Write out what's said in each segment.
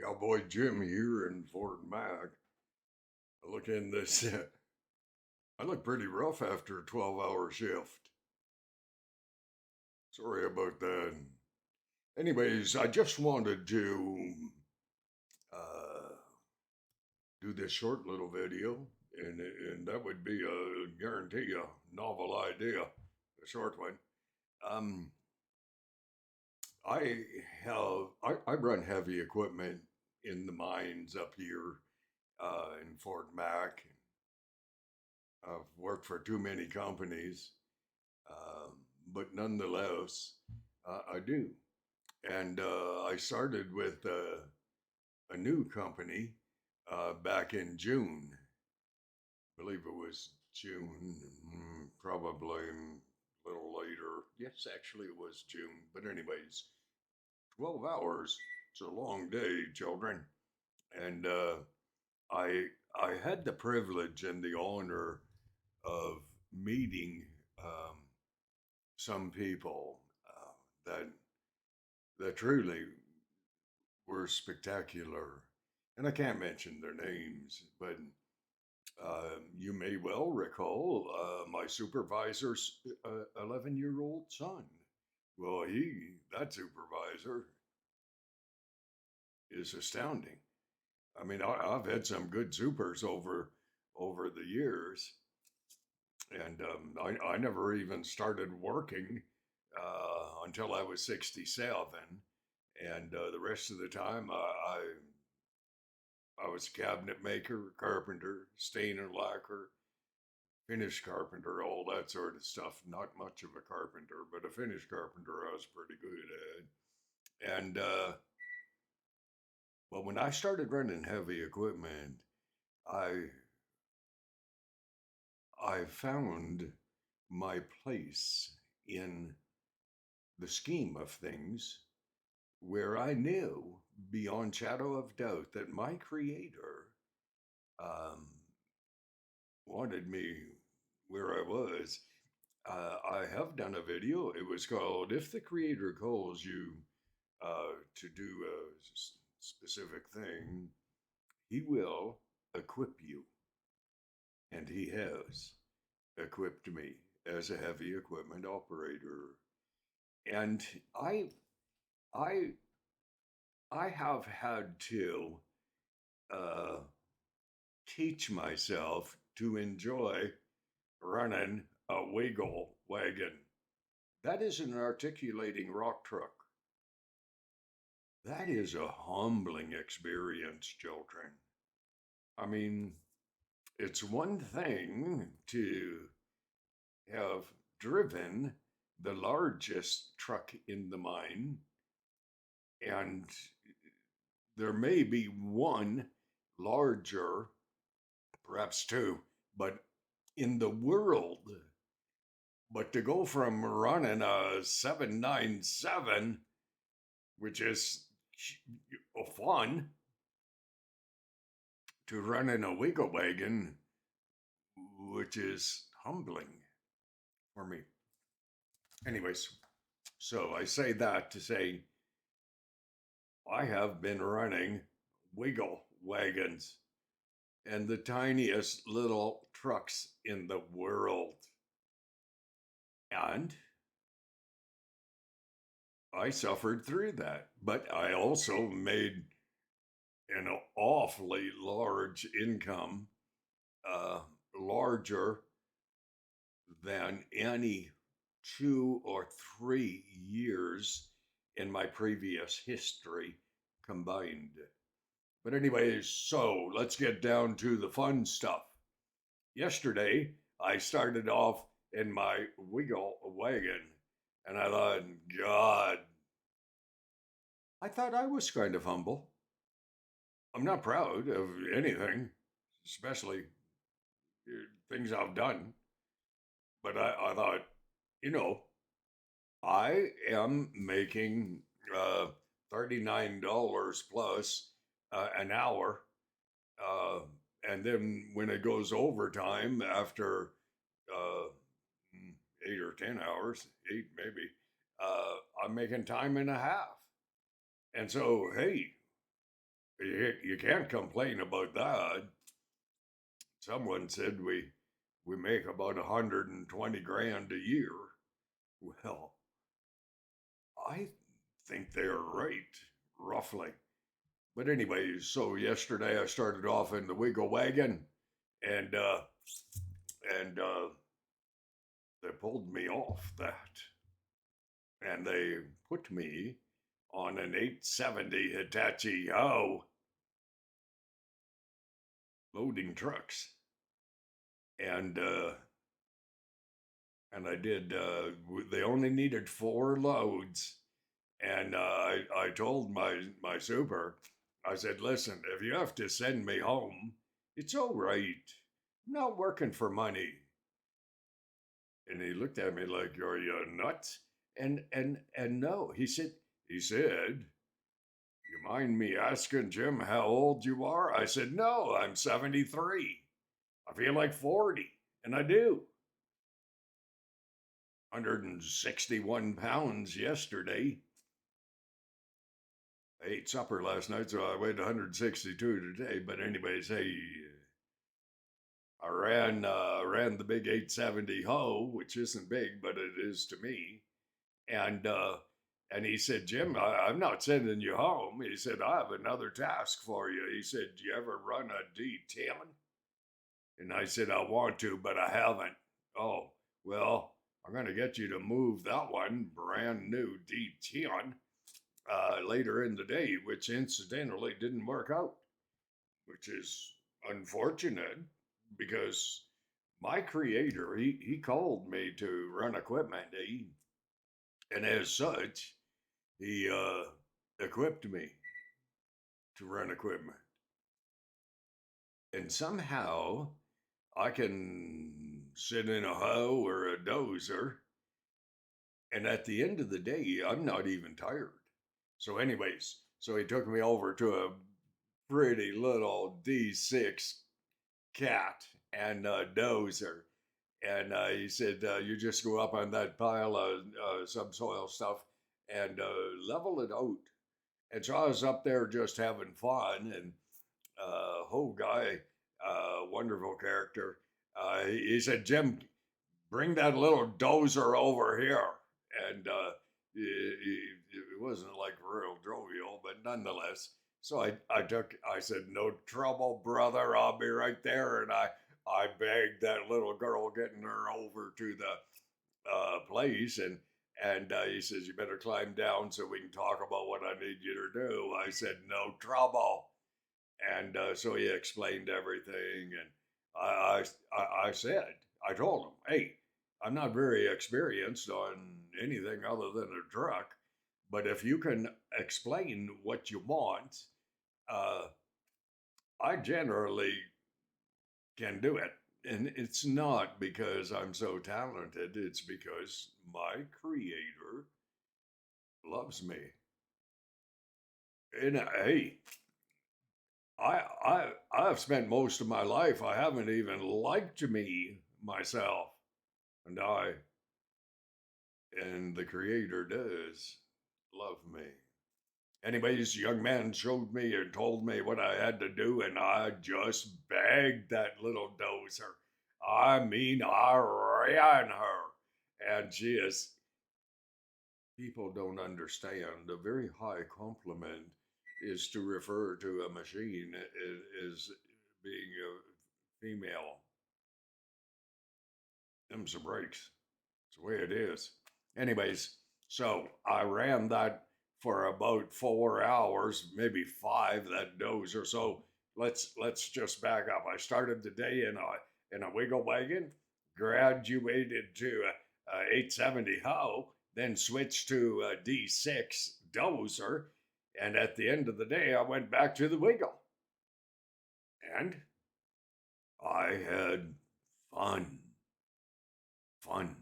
Cowboy Jim here in Fort Mac. I look in this. I look pretty rough after a 12-hour shift. Sorry about that. Anyways, I just wanted to uh, do this short little video, and that would be a guarantee a novel idea, a short one. Um, I run heavy equipment in the mines up here in Fort Mac. I've worked for too many companies, but nonetheless, I do. And I started with a new company back in June. I believe it was June, probably a little later. Yes, actually, it was June. But, anyways, 12 hours. It's a long day, children. And I, I had the privilege and the honor of meeting some people that truly were spectacular. And I can't mention their names, but you may well recall my supervisor's 11-year-old son. Well, that supervisor is astounding. I mean, I've had some good supers over the years, and I never even started working until I was 67, and the rest of the time I was a cabinet maker, carpenter, stain and lacquer, finish carpenter, all that sort of stuff. Not much of a carpenter, but a finish carpenter I was pretty good at. And well, when I started running heavy equipment, I I found my place in the scheme of things where I knew beyond shadow of doubt that my creator um, wanted me where I was. I have done a video. It was called "If the Creator Calls You to Do a Specific Thing, He Will Equip You," and He has equipped me as a heavy equipment operator. And I, I, I have had to uh, teach myself to enjoy running a wiggle wagon. That is an articulating rock truck. That is a humbling experience, children. I mean, it's one thing to have driven the largest truck in the mine, and there may be one larger, perhaps two, but in the world. But to go from running a 797, which is fun, to running a wiggle wagon, which is humbling for me. Anyways, so I say that to say I have been running wiggle wagons and the tiniest little trucks in the world. And I suffered through that, but I also made an awfully large income, larger than any 2 or 3 years in my previous history combined. But, anyways, so let's get down to the fun stuff. Yesterday, I started off in my wiggle wagon, and I thought, God, I thought I was kind of humble. I'm not proud of anything, especially things I've done. But I thought, you know, I am making $39 plus an hour. Uh, and then when it goes overtime after uh, 8 or 10 hours, eight maybe, I'm making time and a half. And so, hey, You can't complain about that. Someone said we make about 120 grand a year. Well, I think they're right, roughly. But anyway, so yesterday I started off in the wiggle wagon, and they pulled me off that, and they put me on an 870 Hitachi Ho loading trucks, and I did. They only needed 4 loads, and I told my super, I said, listen, if you have to send me home, it's all right. I'm not working for money. And he looked at me like, are you nuts? And no, he said, you mind me asking, Jim, how old you are? I said, no, I'm 73. I feel like 40, and I do. 161 pounds yesterday. I ate supper last night, so I weighed 162 today. But anyways, hey, I ran the big 870 Ho, which isn't big, but it is to me. And and he said, Jim, I'm not sending you home. He said, I have another task for you. He said, do you ever run a D10? And I said, I want to, but I haven't. Oh, well, I'm going to get you to move that one brand new D10 later in the day, which incidentally didn't work out, which is unfortunate because my creator, he called me to run equipment. And as such, he equipped me to run equipment. And somehow I can sit in a hoe or a dozer, and at the end of the day, I'm not even tired. So, anyways, so he took me over to a pretty little D6 cat and a dozer. And he said, you just go up on that pile of subsoil stuff and level it out. And so I was up there just having fun, and whole guy, wonderful character. He said, Jim, bring that little dozer over here. And it wasn't like real jovial, but nonetheless. So I said, no trouble, brother. I'll be right there. And I begged that little girl getting her over to the place. And he says, you better climb down so we can talk about what I need you to do. I said, no trouble. And so he explained everything. And I said, I told him, hey, I'm not very experienced on anything other than a truck, but if you can explain what you want, uh, I generally can do it. And it's not because I'm so talented, it's because my creator loves me. And hey, I've spent most of my life, I haven't even liked me myself. And the creator does love me. Anyways, the young man showed me and told me what I had to do, and I just begged that little dozer. I mean, I ran her. And she is, people don't understand. A very high compliment is to refer to a machine as being a female. Them's the breaks. It's the way it is. Anyways, so I ran that for about 4 hours, maybe 5, that dozer. So let's just back up. I started the day in a wiggle wagon, graduated to a 870 Ho, then switched to a D6 dozer, and at the end of the day, I went back to the wiggle, and I had fun. Fun.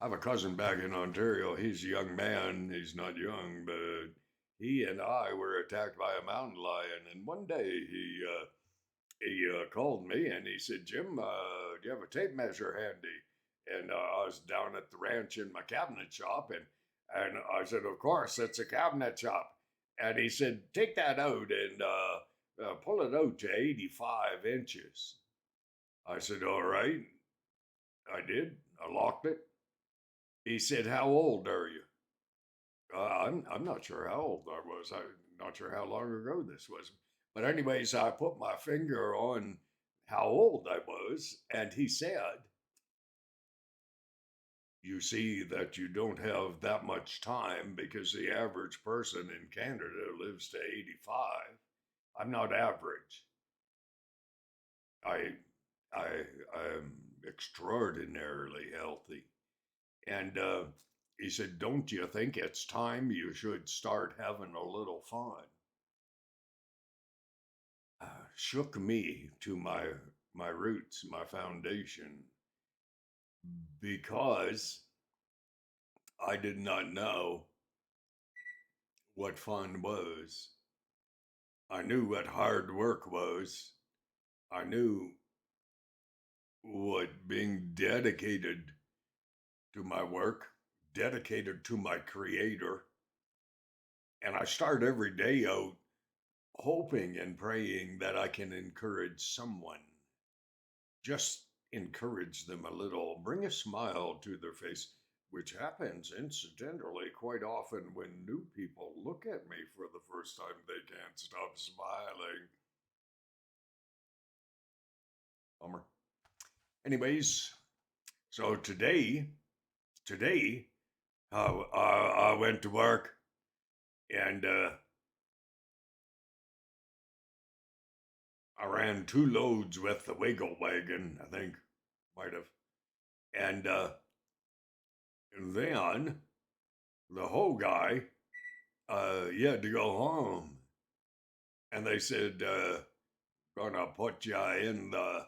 I have a cousin back in Ontario. He's a young man. He's not young, but he and I were attacked by a mountain lion. And one day he called me and he said, Jim, do you have a tape measure handy? And I was down at the ranch in my cabinet shop, and I said, of course, it's a cabinet shop. And he said, take that out and pull it out to 85 inches. I said, all right. I did. I locked it. He said, how old are you? I'm not sure how old I was. I'm not sure how long ago this was. But anyways, I put my finger on how old I was, and he said, you see that you don't have that much time because the average person in Canada lives to 85. I'm not average. I I'm extraordinarily healthy. And he said, don't you think it's time you should start having a little fun? Shook me to my roots, my foundation, because I did not know what fun was. I knew what hard work was. I knew what being dedicated to my work, dedicated to my creator. And I start every day out hoping and praying that I can encourage someone. Just encourage them a little, bring a smile to their face, which happens incidentally quite often when new people look at me for the first time. They can't stop smiling. Bummer. Anyways, so today, I went to work and I ran 2 loads with the wiggle wagon, I think, might have. And then the whole guy, you had to go home. And they said, gonna put you in the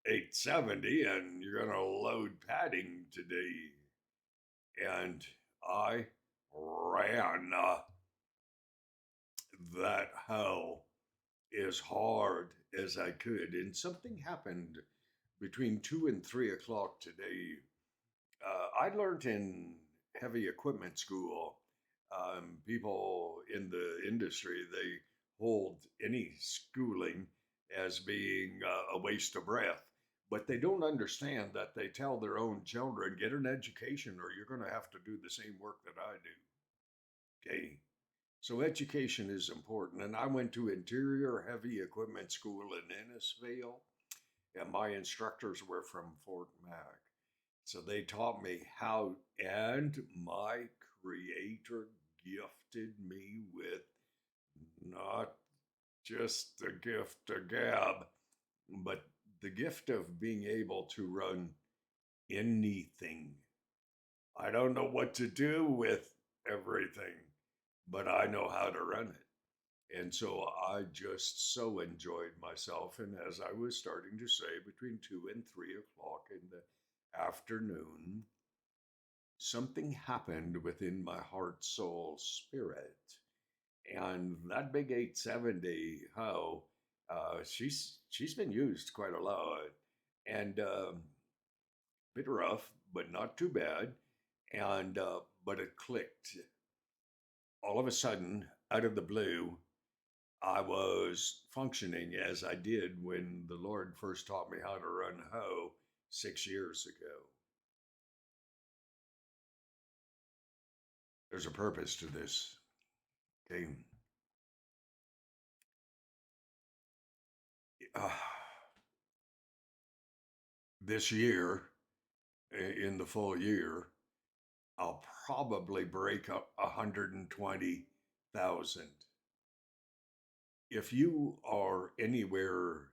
870 and you're gonna load padding today. And I ran that hoe as hard as I could. And something happened between 2 and 3 o'clock today. I learned in heavy equipment school. People in the industry, they hold any schooling as being a waste of breath, but they don't understand that they tell their own children, get an education or you're going to have to do the same work that I do. Okay. So education is important. And I went to Interior Heavy Equipment School in Innisfail, and my instructors were from Fort Mac. So they taught me how, and my creator gifted me with not just the gift of gab, but the gift of being able to run anything. I don't know what to do with everything, but I know how to run it. And so I just so enjoyed myself. And as I was starting to say, between 2 and 3 o'clock in the afternoon, something happened within my heart, soul, spirit. And that big 870 hoe, she's been used quite a lot, and bit rough, but not too bad. And but it clicked all of a sudden out of the blue. I was functioning as I did when the Lord first taught me how to run hoe 6 years ago. There's a purpose to this. Okay. Uh, this year, in the full year, I'll probably break up 120,000. If you are anywhere,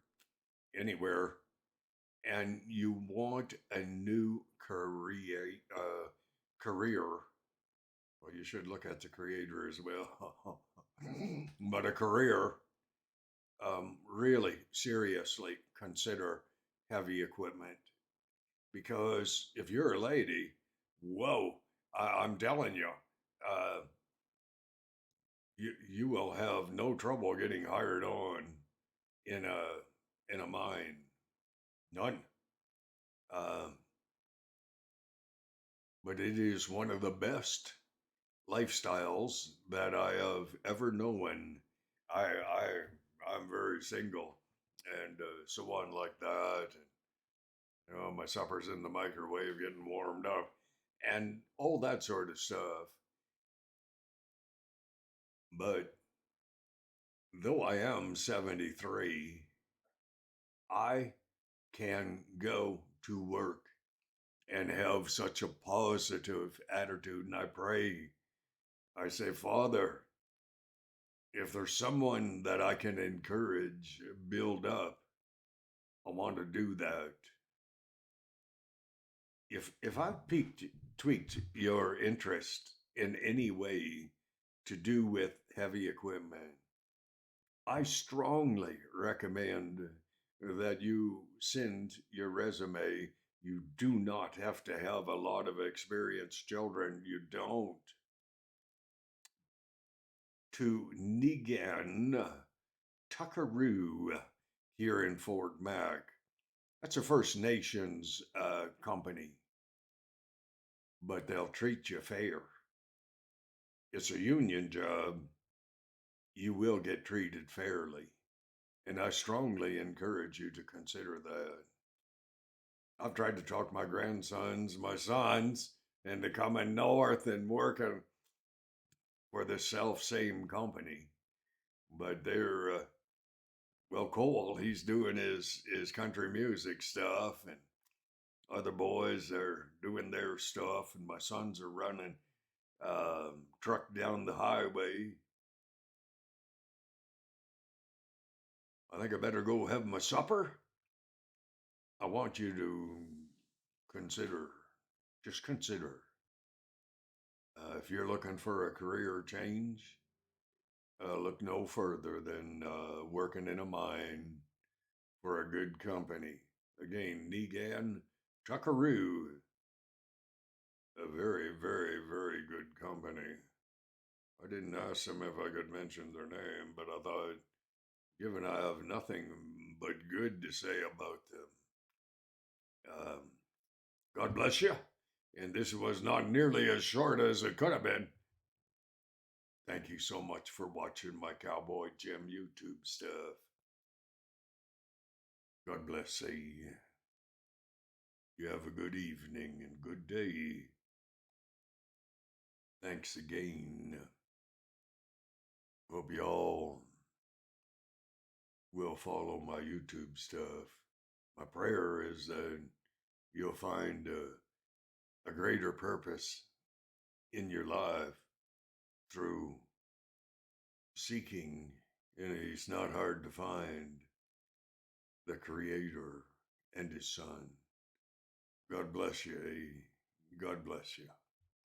and you want a new career, well, you should look at the creator as well. But a career, really seriously consider heavy equipment, because if you're a lady, whoa, I'm telling you, uh, you will have no trouble getting hired on in a mine, none. Uh, but it is one of the best lifestyles that I have ever known. I'm very single, and so on like that. And, my supper's in the microwave getting warmed up, and all that sort of stuff. But though I am 73, I can go to work and have such a positive attitude. And I pray, I say, Father, if there's someone that I can encourage, build up, I want to do that. If I've tweaked your interest in any way to do with heavy equipment, I strongly recommend that you send your resume. You do not have to have a lot of experienced children. You don't. To Negan Tuckaroo here in Fort Mac. That's a First Nations company, but they'll treat you fair. It's a union job. You will get treated fairly. And I strongly encourage you to consider that. I've tried to talk my grandsons, my sons, into coming north and working for the self same company. But they're, well, Cole, he's doing his country music stuff, and other boys are doing their stuff, and my sons are running truck down the highway. I think I better go have my supper. I want you to consider, just consider, if you're looking for a career change, look no further than working in a mine for a good company. Again, Negan Tuckaroo, a very, very, very good company. I didn't ask them if I could mention their name, but I thought, given I have nothing but good to say about them, God bless you. And this was not nearly as short as it could have been. Thank you so much for watching my Cowboy Jim YouTube stuff. God bless you. You have a good evening and good day. Thanks again. Hope y'all will follow my YouTube stuff. My prayer is that you'll find a greater purpose in your life through seeking, and it's not hard to find, the Creator and His Son. God bless you. God bless you.